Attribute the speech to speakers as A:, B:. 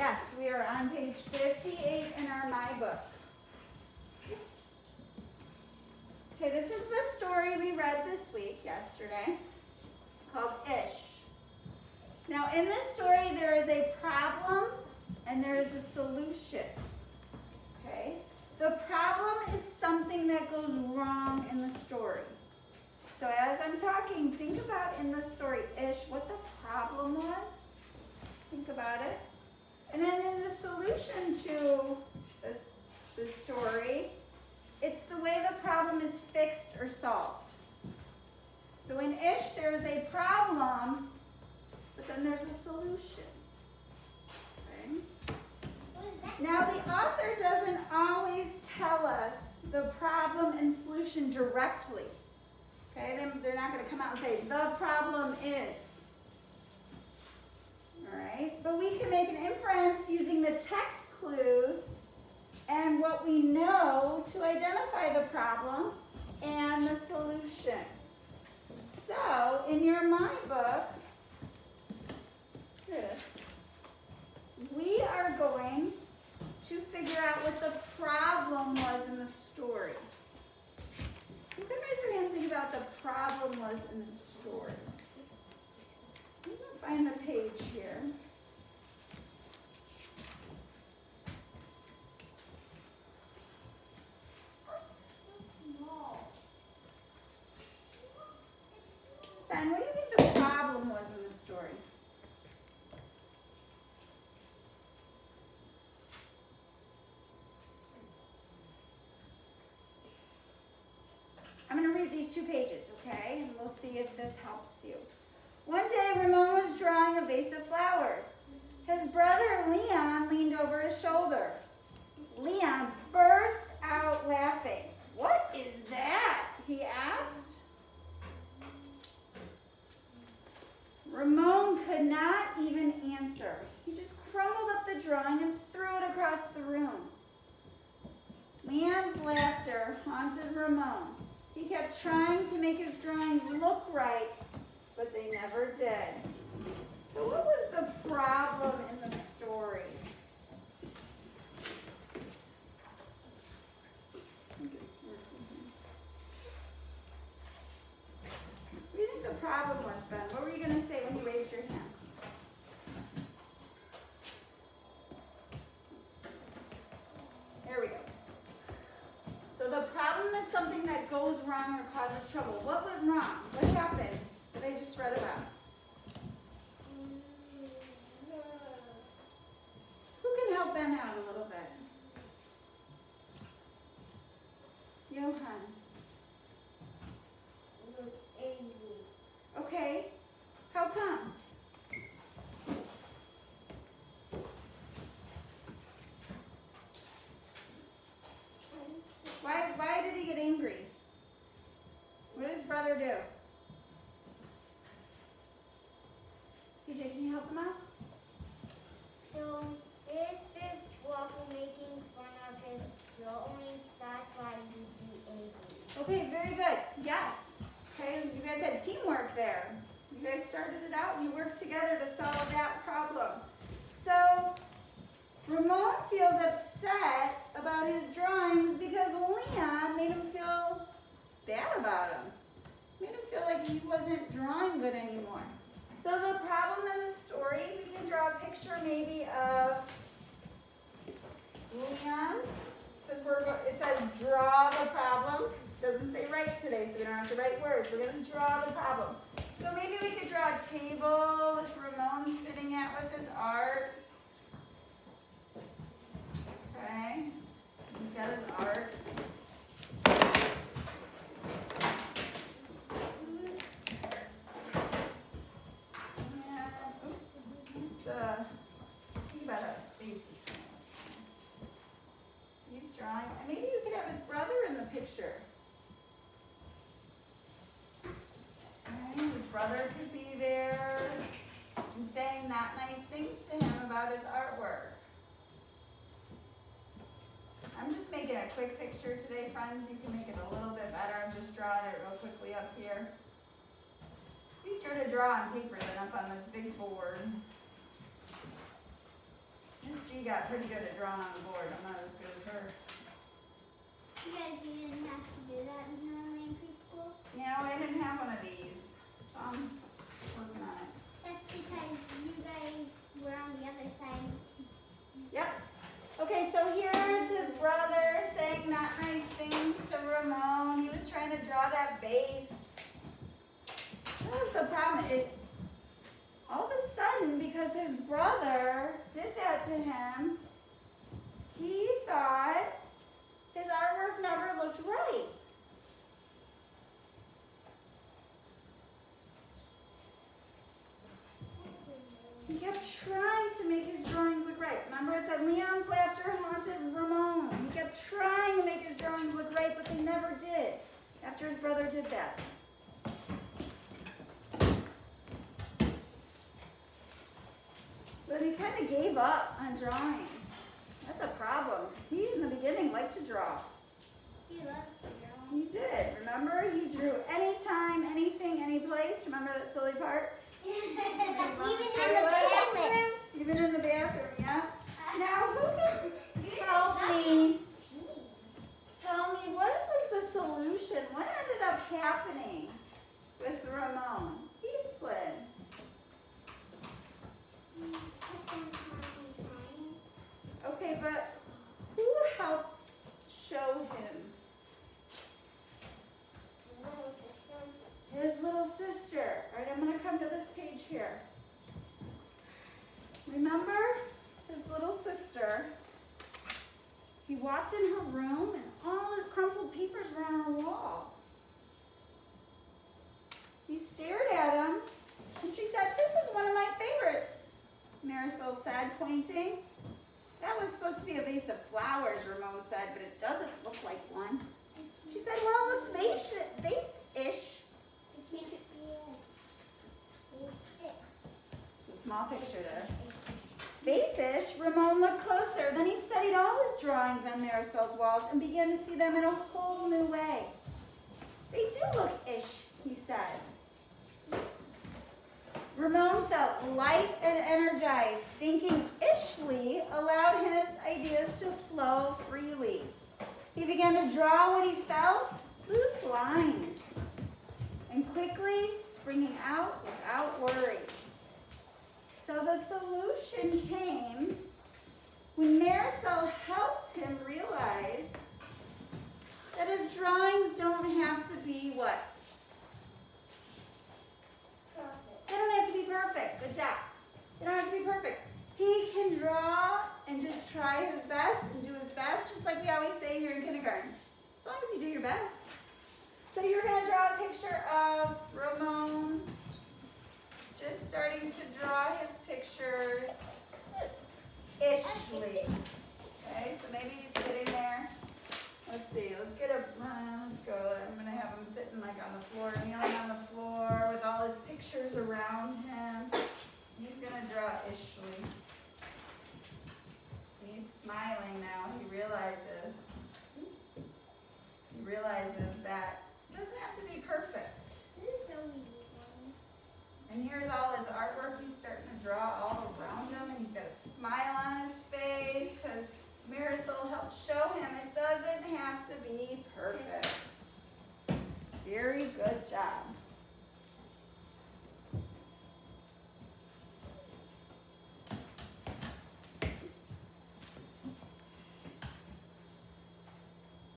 A: Yes, we are on page 58 in our My Book. Okay, this is the story we read this week, yesterday, called Ish. Now, in this story, there is a problem and there is a solution. Okay? The problem is something that goes wrong in the story. So as I'm talking, think about in the story, Ish, what the problem was. Think about it. And then in the solution to the story, it's the way the problem is fixed or solved. So in Ish, there is a problem, but then there's a solution. Okay? Now, the author doesn't always tell us the problem and solution directly. Okay? They're not going to come out and say, the problem is. All right? But we can make an inference using the text clues and what we know to identify the problem and the solution. So, in your My Book, here it is, we are going to figure out what the problem was in the story. You can raise your hand and think about the problem was in the story. I'm going to find the page here. Ben, what do you think the problem was in the story? I'm going to read these 2 pages, okay? And we'll see if this helps you. One day, Ramon was drawing a vase of flowers. His brother, Leon, leaned over his shoulder. Leon burst out laughing. "What is that?" he asked. Ramon could not even answer. He just crumpled up the drawing and threw it across the room. Leon's laughter haunted Ramon. He kept trying to make his drawings look right, but they never did. So what was the problem in the story? I think it's working here. What do you think the problem was, Ben? What were you going to say when you raised your hand? There we go. So the problem is something that goes wrong or causes trouble. What went wrong? What happened that I just read about? Who can help Ben out a little bit? Johan.
B: Was angry.
A: Okay. How come? Why did he get angry? What did his brother do? PJ, can you help him out?
B: So his big waffle making fun of his drawings, that's why he'd be angry.
A: Okay, very good. Yes. Okay, you guys had teamwork there. You guys started it out and you worked together to solve that problem. So, Ramon feels upset about his drawings because Leon made him feel bad about him. Made him feel like he wasn't drawing good anymore. So the problem in the story, we can draw a picture maybe of Leon, because it says draw the problem. It doesn't say write today, so we don't have to write words. We're going to draw the problem. So maybe we could draw a table with Ramon sitting at with his art. Okay, he's got his art. Think about how his face is. He's drawing. Maybe you could have his brother in the picture. Okay, his brother could be there and saying not nice things to him about his artwork. I'm just making a quick picture today, friends. You can make it a little bit better. I'm just drawing it real quickly up here. It's easier to draw on paper than up on this big board. His got pretty good at drawing on the board. I'm not as good as her.
B: You guys, you didn't have to do that in elementary school?
A: Yeah, I didn't have one of these, so I'm working on it.
B: That's because you guys were on the other side.
A: Yep. Okay, so here's his brother saying not nice things to Ramon. He was trying to draw that vase. What was the problem? All of a sudden, because his brother did that to him, he thought his artwork never looked right. He kept trying to make his drawings look right. Remember it said Leon's laughter haunted Ramon. He kept trying to make his drawings look right, but they never did after his brother did that. So then he kind of gave up on drawing. That's a problem, because he in the beginning liked to draw.
B: He loves to draw.
A: He did. Remember? He drew anytime, anything, any place. Remember that silly part?
B: Even in the bathroom.
A: Even in the bathroom, yeah. Now, who can help me? Tell me, what was the solution? What ended up happening with Ramon? Eastland. Okay, but who helped show him? His little sister. All right, I'm going to come to this page here. Remember his little sister? He walked in her room and all his crumpled papers were on her wall. He stared at him and she said, "This is one of my favorites," Marisol said, pointing. "That was supposed to be a vase of flowers," Ramon said, "but it doesn't look like one." She said, "Well, it looks vase-ish." It's a small picture there. Vase-ish, Ramon looked closer. Then he studied all his drawings on Marisol's walls and began to see them in a whole new way. "They do look ish," he said. Ramon felt light and energized. Thinking ishly allowed his ideas to flow freely. He began to draw what he felt, loose lines, and quickly springing out without worry. So the solution came when Marisol helped him realize that his drawings don't have to be what? They don't have to be perfect. Good job. They don't have to be perfect. He can draw and just try his best and do his best, just like we always say here in kindergarten. As long as you do your best. So you're going to draw a picture of Ramon. Just starting to draw his pictures ishly. Okay, so maybe he's sitting there. Let's see, let's go. I'm going to have him sitting like on the floor, kneeling on the floor with all his pictures around him. He's going to draw ishly. He's smiling now. He realizes that it doesn't have to be perfect.
B: This is so easy.
A: And here's all his artwork. He's starting to draw all around him, and he's got a smile on his face because Marisol helped show him it doesn't have to be perfect. Very good job.